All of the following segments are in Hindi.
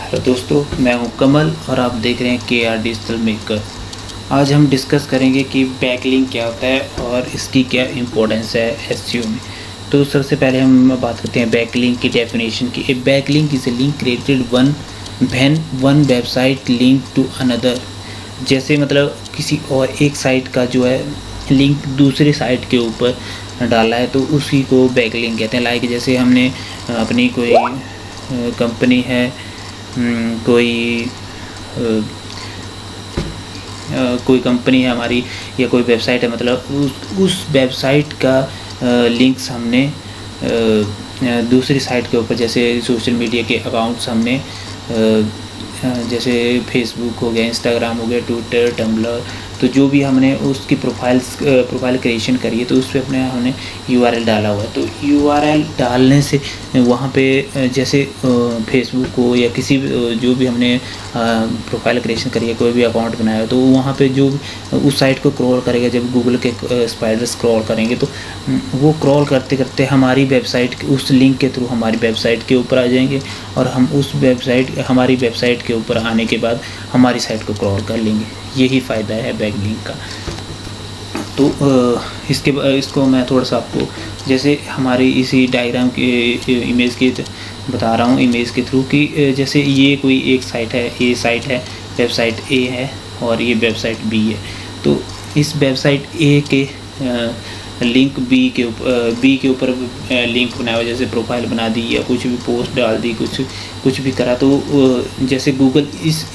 हेलो दोस्तों, मैं हूं कमल और आप देख रहे हैं KR डिजिटल मेकर। आज हम डिस्कस करेंगे कि बैकलिंक क्या होता है और इसकी क्या इम्पोर्टेंस है एसईओ में। तो सबसे पहले हम बात करते हैं बैकलिंक की डेफिनेशन की। A backlink is a link created when one website link to another. जैसे मतलब किसी और एक साइट का जो है लिंक दूसरे साइट के ऊपर डाला है तो उसी को बैकलिंक कहते हैं। लाइक जैसे हमने अपनी कोई कंपनी है, कोई कंपनी है हमारी या कोई वेबसाइट है, मतलब उस वेबसाइट का लिंक्स हमने दूसरी साइट के ऊपर, जैसे सोशल मीडिया के अकाउंट्स हमने जैसे फेसबुक हो गया, इंस्टाग्राम हो गया, ट्विटर, टम्बलर, तो जो भी हमने उसकी प्रोफाइल क्रिएशन करी है तो उस पर हमने URL डाला हुआ है। तो URL डालने से वहाँ पे जैसे फेसबुक को या किसी जो भी हमने प्रोफाइल क्रिएशन करी है, कोई भी अकाउंट बनाया तो वहाँ पे जो उस साइट को क्रॉल करेगा, जब गूगल के स्पाइडर स्क्रॉल करेंगे तो वो क्रॉल करते करते हमारी वेबसाइट उस लिंक के थ्रू हमारी वेबसाइट के ऊपर आ जाएंगे और हम हमारी वेबसाइट के ऊपर आने के बाद हमारी साइट को क्रॉल कर लेंगे। यही फ़ायदा है बैकलिंक का। तो इसको मैं थोड़ा सा आपको जैसे हमारी इसी डायग्राम के इमेज के बता रहा हूँ, इमेज के थ्रू कि जैसे ये कोई एक साइट है, ए साइट है, वेबसाइट ए है और ये वेबसाइट बी है। तो इस वेबसाइट ए के लिंक बी के ऊपर लिंक बनाया हुआ, जैसे प्रोफाइल बना दी या कुछ भी पोस्ट डाल दी, कुछ भी करा, तो जैसे गूगल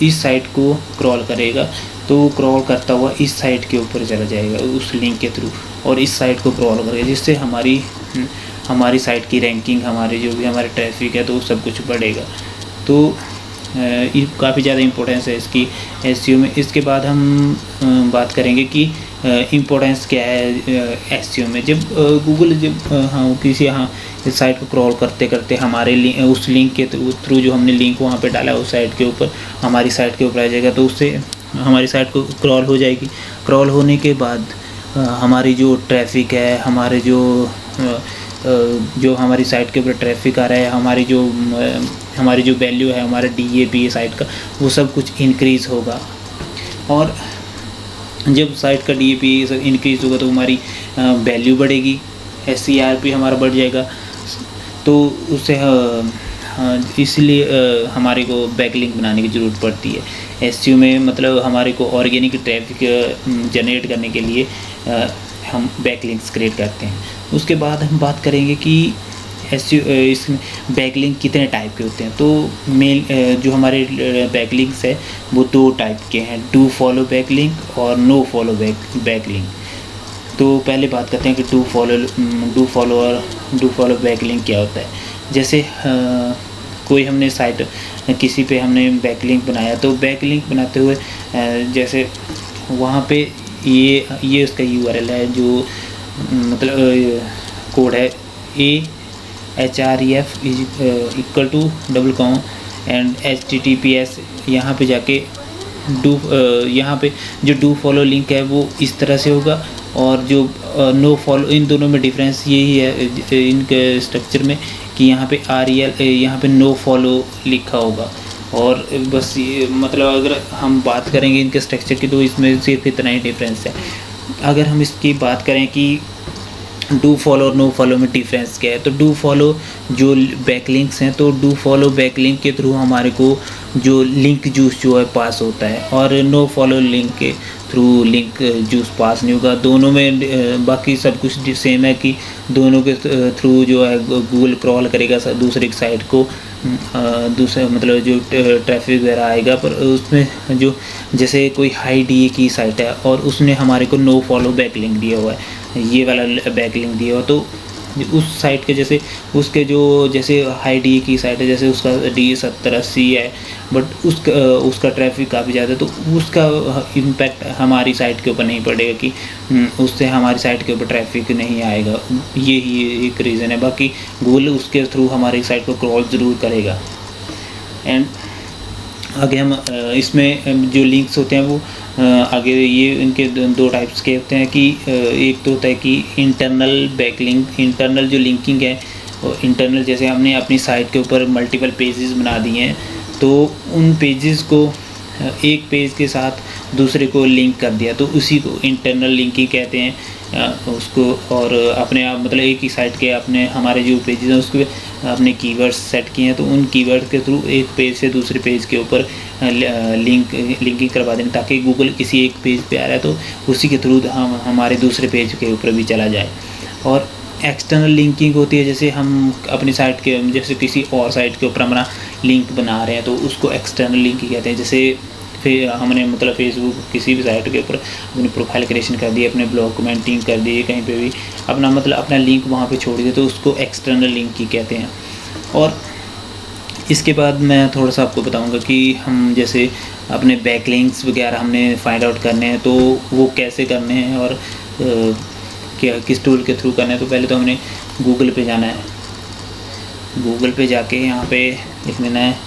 इस साइट को क्रॉल करेगा तो वो क्रॉल करता हुआ इस साइट के ऊपर चला जाएगा उस लिंक के थ्रू और इस साइट को क्रॉल करेगा, जिससे हमारी साइट की रैंकिंग, हमारे जो भी हमारे ट्रैफिक है तो सब कुछ बढ़ेगा। तो काफ़ी ज़्यादा इम्पोर्टेंस है इसकी एसईओ में। इसके बाद हम बात करेंगे कि इम्पोर्टेंस क्या है एसईओ में। जब गूगल किसी इस साइट को क्रॉल करते करते हमारे उस लिंक के थ्रू जो हमने लिंक वहाँ पे डाला है उस साइट के ऊपर हमारी साइट के ऊपर आ जाएगा, तो उससे हमारी साइट को क्रॉल हो जाएगी। क्रॉल होने के बाद हमारी जो ट्रैफिक है, हमारे जो हमारी साइट के ऊपर ट्रैफिक आ रहा है, हमारी जो वैल्यू है, हमारा DAP साइट का, वो सब कुछ इंक्रीज़ होगा। और जब साइट का DAP इंक्रीज़ होगा तो हमारी वैल्यू बढ़ेगी, SERP हमारा बढ़ जाएगा। तो उससे इसलिए हमारे को बैकलिंक बनाने की ज़रूरत पड़ती है एसईओ में। मतलब हमारे को ऑर्गेनिक ट्रैफिक जनरेट करने के लिए हम बैकलिंक्स क्रिएट करते हैं। उसके बाद हम बात करेंगे कि इसमें बैकलिंक कितने टाइप के होते हैं। तो मेन जो हमारे बैकलिंक्स है वो 2 टाइप के हैं, डू फॉलो बैकलिंक और नो फॉलो बैकलिंक। तो पहले बात करते हैं कि डू फॉलो बैकलिंक क्या होता है। जैसे कोई हमने साइट किसी पे हमने बैकलिंक बनाया, तो बैकलिंक बनाते हुए जैसे वहाँ पे ये उसका URL है, जो मतलब कोड है ahref =: एंड HTTPS। यहाँ पे जाके यहाँ पे जो डू फॉलो लिंक है वो इस तरह से होगा और जो नो फॉलो, इन दोनों में डिफरेंस यही है इनके स्ट्रक्चर में कि यहाँ पे REL यहाँ पे नो फॉलो लिखा होगा। और बस ये मतलब अगर हम बात करेंगे इनके स्ट्रक्चर की तो इसमें सिर्फ इतना ही डिफरेंस है। अगर हम इसकी बात करें कि डू फॉलो और नो फॉलो में डिफरेंस क्या है, तो डू फॉलो जो बैकलिंक्स हैं, तो डू फॉलो बैकलिंक के थ्रू हमारे को जो लिंक जूस जो है पास होता है और नो फॉलो लिंक के थ्रू लिंक जूस पास नहीं होगा। दोनों में बाकी सब कुछ सेम है कि दोनों के थ्रू जो है गूगल क्रॉल करेगा दूसरे की साइट को, दूसरा मतलब जो ट्रैफिक वगैरह आएगा, पर उसमें जो जैसे कोई हाई DA की साइट है और उसने हमारे को नो फॉलो बैकलिंक दिया हुआ है, ये वाला बैकलिंक दिया हुआ, तो उस साइट के जैसे उसके जो जैसे हाई DA की साइट है, जैसे उसका DA 70-80 है, बट उसका ट्रैफिक काफ़ी ज़्यादा है, तो उसका इम्पैक्ट हमारी साइट के ऊपर नहीं पड़ेगा कि उससे हमारी साइट के ऊपर ट्रैफिक नहीं आएगा। यही एक रीज़न है। बाकी गूगल उसके थ्रू हमारी साइट को क्रॉल ज़रूर करेगा। एंड आगे हम इसमें जो लिंक्स होते हैं वो आगे ये इनके 2 टाइप्स के होते हैं कि एक तो होता है कि इंटरनल बैकलिंक, इंटरनल जो लिंकिंग है, इंटरनल जैसे हमने अपनी साइट के ऊपर मल्टीपल पेजेस बना दिए हैं तो उन पेजेस को एक पेज के साथ दूसरे को लिंक कर दिया, तो उसी को इंटरनल लिंकिंग कहते हैं उसको। और अपने आप मतलब एक ही साइट के अपने हमारे जो पेजेस हैं उसको अपने कीवर्ड्स सेट किए हैं, तो उन कीवर्ड के थ्रू एक पेज से दूसरे पेज के ऊपर लिंकिंग करवा दें, ताकि गूगल किसी एक पेज पे आ रहा है तो उसी के थ्रू हम हमारे दूसरे पेज के ऊपर भी चला जाए। और एक्सटर्नल लिंकिंग होती है, जैसे हम अपनी साइट के जैसे किसी और साइट के ऊपर हमारा लिंक बना रहे हैं तो उसको एक्सटर्नल लिंकिंग कहते हैं। जैसे फिर हमने मतलब फेसबुक किसी भी साइट के ऊपर अपनी प्रोफाइल क्रिएशन कर दी, अपने ब्लॉग कमेंटिंग कर दी, कहीं पे भी अपना मतलब अपना लिंक वहाँ पे छोड़ दिया, तो उसको एक्सटर्नल लिंक ही कहते हैं। और इसके बाद मैं थोड़ा सा आपको बताऊंगा कि हम जैसे अपने बैकलिंक्स वगैरह हमने फाइंड आउट करने हैं तो वो कैसे करने हैं और क्या किस टूल के थ्रू करना है। तो पहले तो हमने गूगल पे जाना है, गूगल पे जाके यहाँ पे लिख लेना है।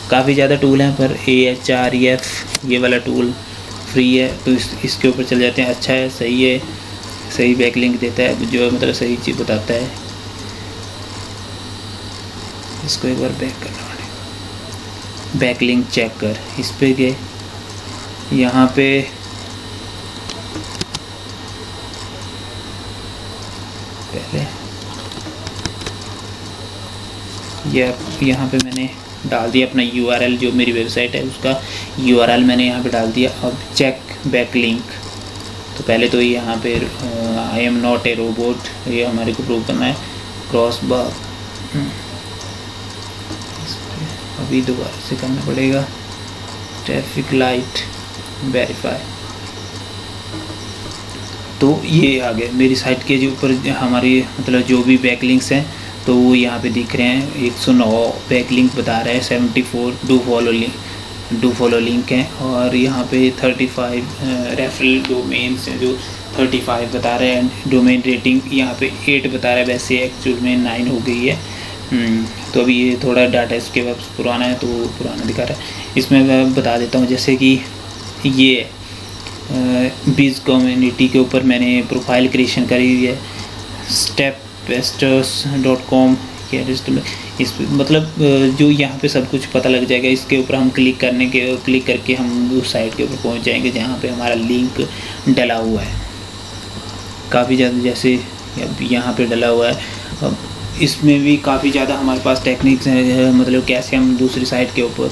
काफ़ी ज़्यादा टूल हैं पर AHREF ये वाला टूल फ्री है, तो इसके ऊपर चले जाते हैं। अच्छा है, सही है, सही बैकलिंक देता है, जो मतलब सही चीज़ बताता है। इसको एक बार बैक करना पड़ेगा, बैकलिंक चेक कर, इस पे गए, यहाँ पे पहले यहाँ पे मैंने डाल दिया अपना URL, जो मेरी वेबसाइट है उसका URL मैंने यहाँ पे डाल दिया। अब चेक बैकलिंक, तो पहले तो यहाँ पे I am not a robot, ये हमारे को प्रूव करना है। क्रॉस बार अभी दोबारा से करना पड़ेगा। ट्रैफिक लाइट वेरीफाई, तो ये आ गया मेरी साइट के जो ऊपर हमारी मतलब जो भी बैकलिंक्स हैं तो वो यहाँ पे दिख रहे हैं। 109 बैकलिंक बता रहा है, 74 डू फॉलो लिंक हैं, और यहाँ पे 35 रेफरल डोमेन्स हैं जो 35 बता रहे हैं। डोमेन रेटिंग यहाँ पे 8 बता रहा है, वैसे एक्चुअल में 9 हो गई है। तो अभी ये थोड़ा डाटा इसके पास पुराना है तो पुराना दिखा रहा है। इसमें मैं बता देता हूँ, जैसे कि ये बीज कम्युनिटी के ऊपर मैंने प्रोफाइल क्रिएशन करी हुई है। stepvestors.com के इस मतलब जो यहाँ पे सब कुछ पता लग जाएगा। इसके ऊपर हम क्लिक करके हम उस साइट के ऊपर पहुँच जाएंगे जहाँ पे हमारा लिंक डला हुआ है। काफ़ी ज़्यादा जैसे अब यहाँ पे डला हुआ है। अब इसमें भी काफ़ी ज़्यादा हमारे पास टेक्निक्स हैं, मतलब कैसे हम दूसरी साइट के ऊपर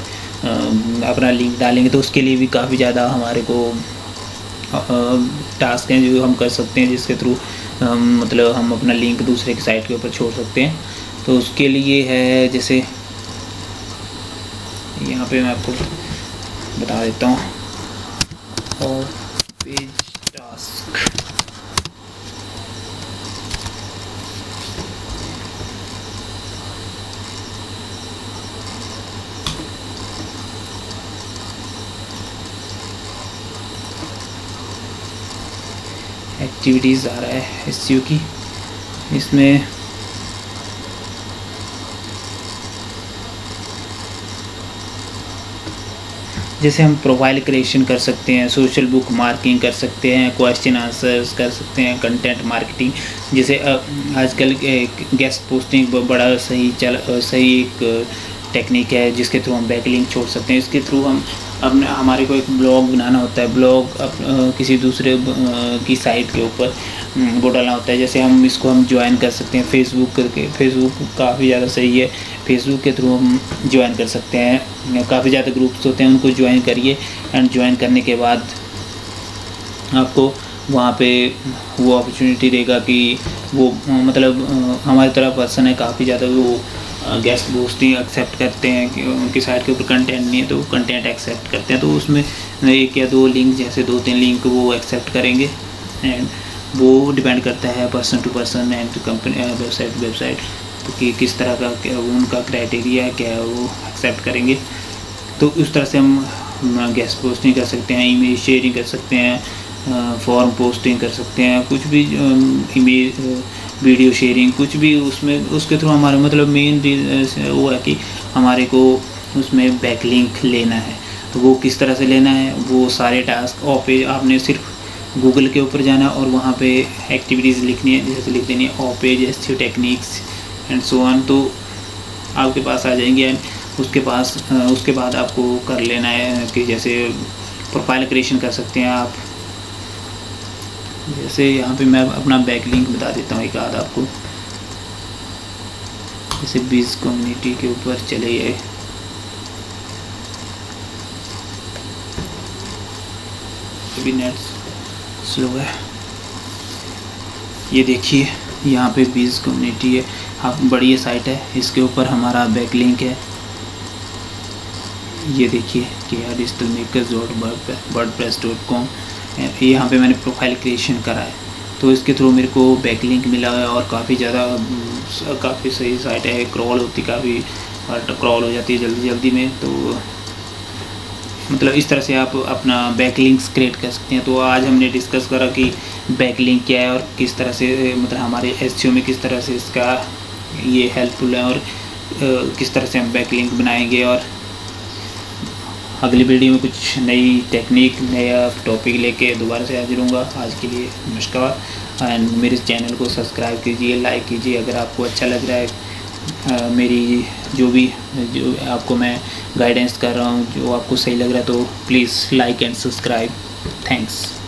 अपना लिंक डालेंगे, तो उसके लिए भी काफ़ी ज़्यादा हमारे को टास्क हैं जो हम कर सकते हैं, जिसके थ्रू मतलब हम अपना लिंक दूसरे की साइट के ऊपर छोड़ सकते हैं। तो उसके लिए है, जैसे यहाँ पे मैं आपको बता देता हूँ। और पेज टास्क, एक्टिविटीज़ आ रहा है SEO की। इसमें जैसे हम प्रोफाइल क्रिएशन कर सकते हैं, सोशल बुक मार्किंग कर सकते हैं, क्वेश्चन आंसर्स कर सकते हैं, कंटेंट मार्केटिंग, जैसे आजकल गेस्ट पोस्टिंग बड़ा सही एक टेक्निक है जिसके थ्रू हम बैकलिंक छोड़ सकते हैं। इसके थ्रू हम अपने हमारे को एक ब्लॉग बनाना होता है, ब्लॉग किसी दूसरे की साइट के ऊपर वो डालना होता है। जैसे हम इसको हम ज्वाइन कर सकते हैं फेसबुक करके, फेसबुक काफ़ी ज़्यादा सही है, फेसबुक के थ्रू हम ज्वाइन कर सकते हैं। काफ़ी ज़्यादा ग्रुप्स होते हैं, उनको ज्वाइन करिए, एंड ज्वाइन करने के बाद आपको वहाँ पे वो अपॉर्चुनिटी देगा कि वो मतलब हमारी तरह पर्सन है, काफ़ी ज़्यादा वो गेस्ट पोस्टिंग एक्सेप्ट करते हैं कि उनकी साइट के ऊपर कंटेंट नहीं है तो कंटेंट एक्सेप्ट करते हैं। तो उसमें 1 या 2 लिंक, जैसे 2-3 लिंक वो एक्सेप्ट करेंगे, एंड वो डिपेंड करता है person to person and company website कि किस तरह का उनका क्राइटेरिया क्या है, वो एक्सेप्ट करेंगे। तो उस तरह से हम गेस्ट पोस्टिंग कर सकते हैं, इमेज शेयरिंग कर सकते हैं, फॉर्म पोस्टिंग कर सकते हैं, कुछ भी इमेज वीडियो शेयरिंग, कुछ भी उसमें उसके थ्रू हमारा मतलब मेन वो है कि हमारे को उसमें बैकलिंक लेना है। तो वो किस तरह से लेना है, वो सारे टास्क पे आपने सिर्फ गूगल के ऊपर जाना और वहाँ पे एक्टिविटीज़ लिखनी है, जैसे लिख देनी है of page SEO techniques and so on, तो आपके पास आ जाएंगे। एंड उसके बाद आपको कर लेना है कि जैसे प्रोफाइल क्रिएशन कर सकते हैं आप। जैसे यहाँ पे मैं अपना बैकलिंक बता देता हूँ एक आध आपको। जैसे बीज कम्युनिटी के ऊपर चले गए, अभी नेट स्लो है। ये देखिए यहाँ पे बीज कम्युनिटी है, आप बड़ी साइट है, इसके ऊपर हमारा बैकलिंक है। ये देखिए KRDigitalMakers.wordpress.com, यहाँ पे मैंने प्रोफाइल क्रिएशन करा है, तो इसके थ्रू मेरे को बैकलिंक मिला है और काफ़ी सही साइट है। क्रॉल होती काफ़ी क्रॉल हो जाती है जल्दी में, तो मतलब इस तरह से आप अपना बैकलिंक्स क्रिएट कर सकते हैं। तो आज हमने डिस्कस करा कि बैकलिंक क्या है और किस तरह से मतलब हमारे SEO में किस तरह से इसका ये हेल्पफुल है और किस तरह से हम बैकलिंक बनाएंगे। और अगली वीडियो में कुछ नई टेक्निक, नया टॉपिक लेके दोबारा से हाजिर होऊंगा। आज के लिए नमस्कार, एंड मेरे चैनल को सब्सक्राइब कीजिए, लाइक कीजिए। अगर आपको अच्छा लग रहा है मेरी जो आपको मैं गाइडेंस कर रहा हूँ, जो आपको सही लग रहा है, तो please like and subscribe. Thanks.